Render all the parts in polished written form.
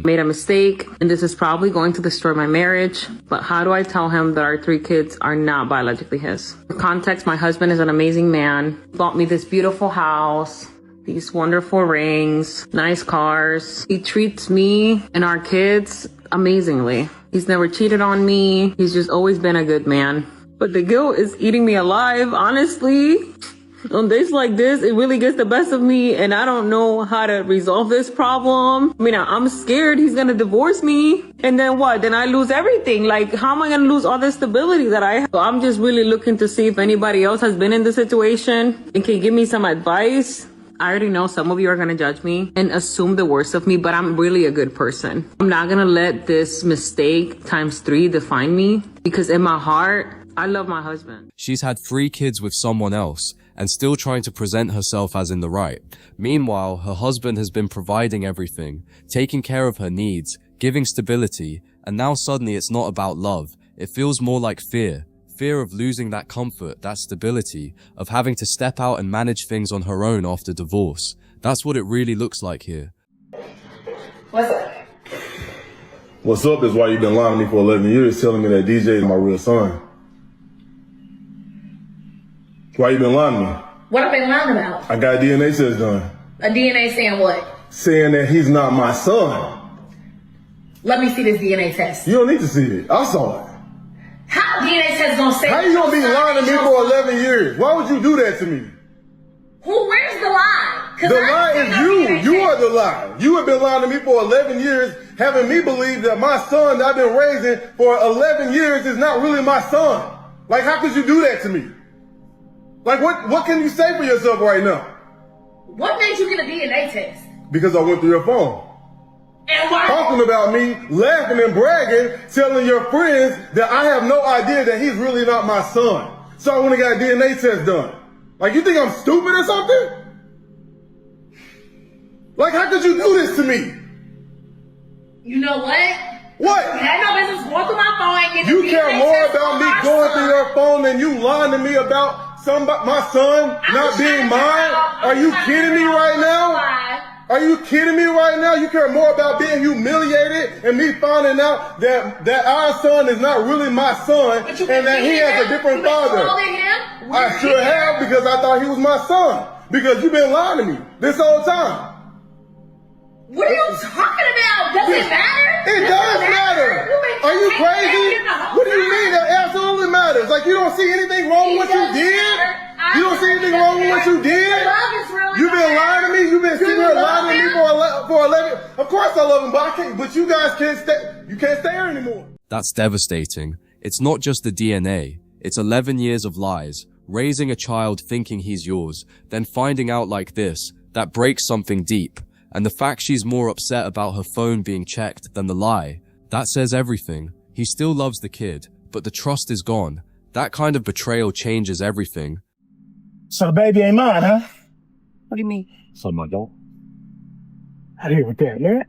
Made a mistake, and this is probably going to destroy my marriage, but how do I tell him that our 3 kids are not biologically his? For context, my husband is an amazing man. Bought me this beautiful house, these wonderful rings, nice cars. He treats me and our kids amazingly. He's never cheated on me. He's just always been a good man. But the guilt is eating me alive, honestly. On days like this, it really gets the best of me, and I don't know how to resolve this problem. I mean, I'm scared he's gonna divorce me, and then what? Then I lose everything. Like, how am I gonna lose all the stability that I have? So I'm just really looking to see if anybody else has been in this situation and can give me some advice. I already know some of you are gonna judge me and assume the worst of me, but I'm really a good person. I'm not gonna let this mistake times 3 define me, because in my heart, I love my husband. She's had 3 kids with someone else and still trying to present herself as in the right. Meanwhile, her husband has been providing everything, taking care of her needs, giving stability, and now suddenly it's not about love. It feels more like fear. Fear of losing that comfort, that stability, of having to step out and manage things on her own after divorce. That's what it really looks like here. What's up? What's up is why you've been lying to me for 11 years, telling me that DJ is my real son. Why you been lying to me? What have I been lying about? I got a DNA test done. A DNA saying what? Saying that he's not my son. Let me see this DNA test. You don't need to see it. I saw it. How DNA test gonna say? How you gonna be lying to me for 11 years? Why would you do that to me? Where's the lie? The lie is you. You are the lie. You have been lying to me for 11 years, having me believe that my son that I've been raising for 11 years is not really my son. Like, how could you do that to me? Like, what can you say for yourself right now? What made you get a DNA test? Because I went through your phone. And why? Talking about me, laughing and bragging, telling your friends that I have no idea that he's really not my son. So I went and got a DNA test done. Like, you think I'm stupid or something? Like, how could you do this to me? You know what? What? You had no business going through my phone and getting You a care DNA more test about on me my going son. through your phone than you lying to me about my son not being mine? Are you kidding me right now? Are you kidding me right now? You care more about being humiliated and me finding out that our son is not really my son and that he has a different father. I sure have, because I thought he was my son. Because you've been lying to me this whole time. What are you talking about? Does it matter? It does matter. Are you crazy? What do you mean? That absolutely matters. Like, you don't see anything wrong with what you did? You don't see anything wrong with what you did? You've been lying to me. You've been sitting here lying to me for 11. Of course I love him, but I can't. But you guys can't stay. You can't stay here anymore. That's devastating. It's not just the DNA. It's 11 years of lies, raising a child thinking he's yours, then finding out like this. That breaks something deep. And the fact she's more upset about her phone being checked than the lie, that says everything. He still loves the kid, but the trust is gone. That kind of betrayal changes everything. So the baby ain't mine, huh? What do you mean? So my dog. How do you hear with that, man?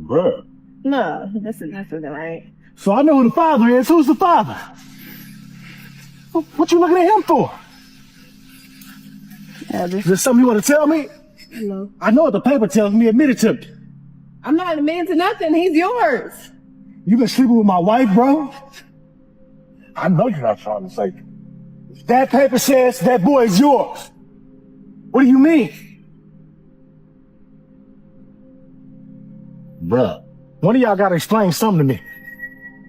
Bruh. No, that's not right. So I know who the father is. Who's the father? What you looking at him for? Is there something you want to tell me? No. I know what the paper tells me. Admit it to me. I'm not admitting to nothing. He's yours. You been sleeping with my wife, bro? I know you're not trying to say. If that paper says that boy is yours, what do you mean? Bruh, one of y'all gotta explain something to me.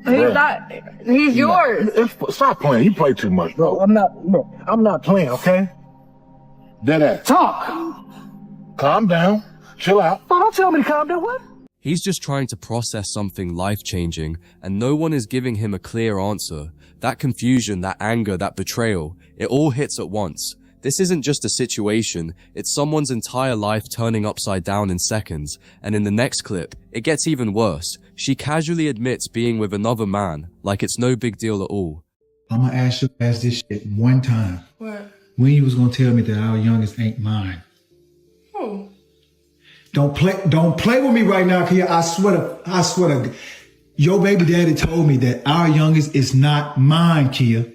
He's not. He's yours. Stop playing. You play too much, bro. I'm not playing, okay? Deadass. Talk. Calm down. Chill out. Oh, don't tell me to calm down. What? He's just trying to process something life-changing, and no one is giving him a clear answer. That confusion, that anger, that betrayal, it all hits at once. This isn't just a situation, it's someone's entire life turning upside down in seconds. And in the next clip, it gets even worse. She casually admits being with another man, like it's no big deal at all. I'm gonna ask this shit one time. What? When you was gonna tell me that our youngest ain't mine? Who? Don't play with me right now, Kia. I swear to, your baby daddy told me that our youngest is not mine, Kia.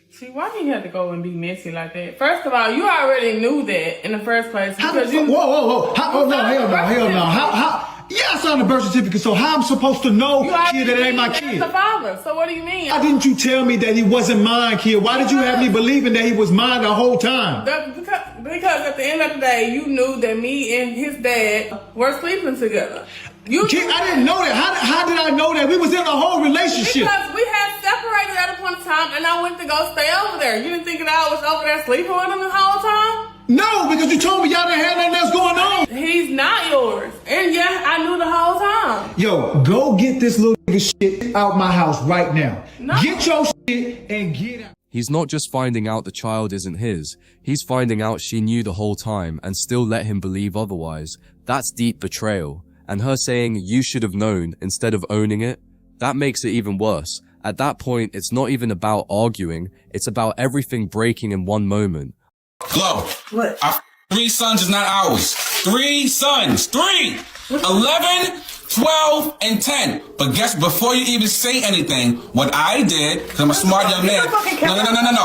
See, why do you have to go and be messy like that? First of all, you already knew that in the first place. Because Whoa. Hell no. Yeah, I signed the birth certificate, so how I'm supposed to know, kid, that it ain't my kid? The father. So what do you mean? Why didn't you tell me that he wasn't mine, kid? Why did you have me believing that he was mine the whole time? Because at the end of the day, you knew that me and his dad were sleeping together. Kid, I didn't know that. How did I know that? We was in a whole relationship. Because we had separated at a point in time, and I went to go stay over there. You didn't think that I was over there sleeping with him the whole time? No, because you told me y'all didn't have nothing else going on. He's not yours. And yeah, I knew the whole time. Yo, go get this little nigga shit out my house right now. No. Get your shit and get out. He's not just finding out the child isn't his, he's finding out she knew the whole time and still let him believe otherwise. That's deep betrayal. And her saying, you should have known, instead of owning it, that makes it even worse. At that point, it's not even about arguing, it's about everything breaking in one moment. Glow. What? Our 3 sons is not ours. 3 sons. 3! 11, 12, and 10. But guess, before you even say anything, what I did, because I'm a smart young man. No.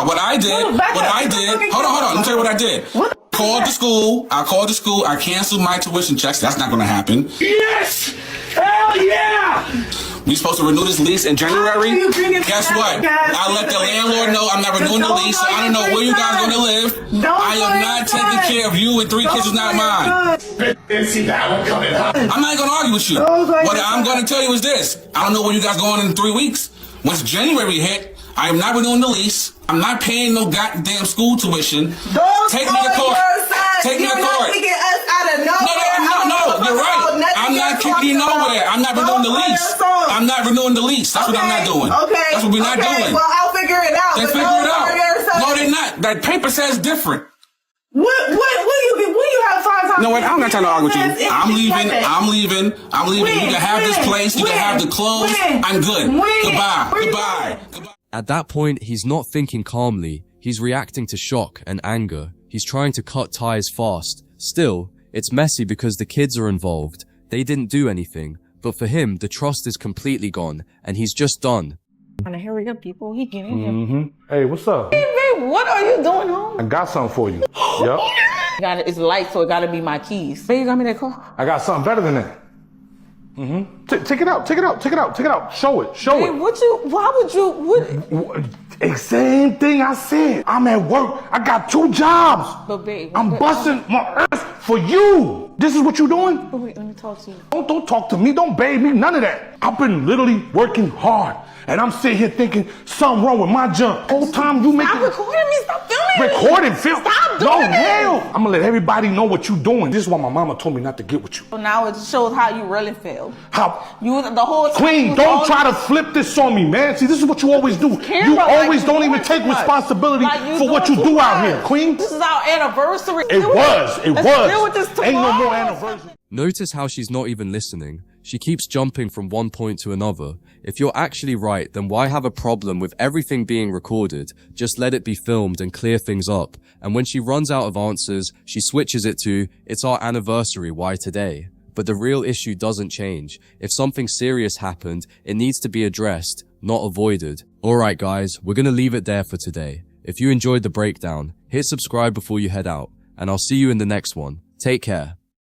What I did, hold on. Let me tell you what I did. I called the school. I canceled my tuition checks. That's not going to happen. Yes! Hell yeah! We supposed to renew this lease in January. Guess what? I let the landlord know I'm not renewing the lease, so I don't know where you guys are going to live. I am not taking care of you with 3 kids is not mine. See that one coming up. I'm not going to argue with you. What I'm going to tell you is this. I don't know where you guys going in 3 weeks. Once January hit, I am not renewing the lease. I'm not paying no goddamn school tuition. Take me to court. Take me to court. No, you're right. I'm not kicking you nowhere. I'm not renewing the lease. I'm not renewing the lease. That's what I'm not doing. Okay. That's what we're not doing. Well, I'll figure it out. Then figure it out. No, they're not. That paper says different. What you have 5 times? You know what? I'm not trying to argue with you. I'm leaving. You can have this place. You can have the clothes. I'm good. Goodbye. At that point, he's not thinking calmly. He's reacting to shock and anger. He's trying to cut ties fast. Still, it's messy because the kids are involved. They didn't do anything. But for him, the trust is completely gone, and he's just done. Trying to hurry up, people. He getting here. Hey, what's up? Hey, babe, what are you doing home? I got something for you. Yep. It's light, so it gotta be my keys. Babe, you got me that car? I got something better than that. Take it out. Show it. Same thing I said. I'm at work. I got 2 jobs. But babe, I'm busting my ass for you. This is what you doing? But wait, let me talk to you. Don't talk to me. Don't babe me. None of that. I've been literally working hard. And I'm sitting here thinking something wrong with my junk. Whole time you making... Stop recording me. Stop filming me. Recording, film. Stop doing it. Hell. I'm gonna let everybody know what you doing. This is why my mama told me not to get with you. So now it shows how you really feel. How? You the whole time. Queen, don't try to flip this on me, man. See, this is what you always do. You always don't even take responsibility for what you do out here, Queen. This is our anniversary. It was. Deal with this tomorrow. Ain't no more anniversary. Notice how she's not even listening. She keeps jumping from one point to another. If you're actually right, then why have a problem with everything being recorded? Just let it be filmed and clear things up. And when she runs out of answers, she switches it to, it's our anniversary, why today? But the real issue doesn't change. If something serious happened, it needs to be addressed, not avoided. Alright guys, we're gonna leave it there for today. If you enjoyed the breakdown, hit subscribe before you head out, and I'll see you in the next one. Take care.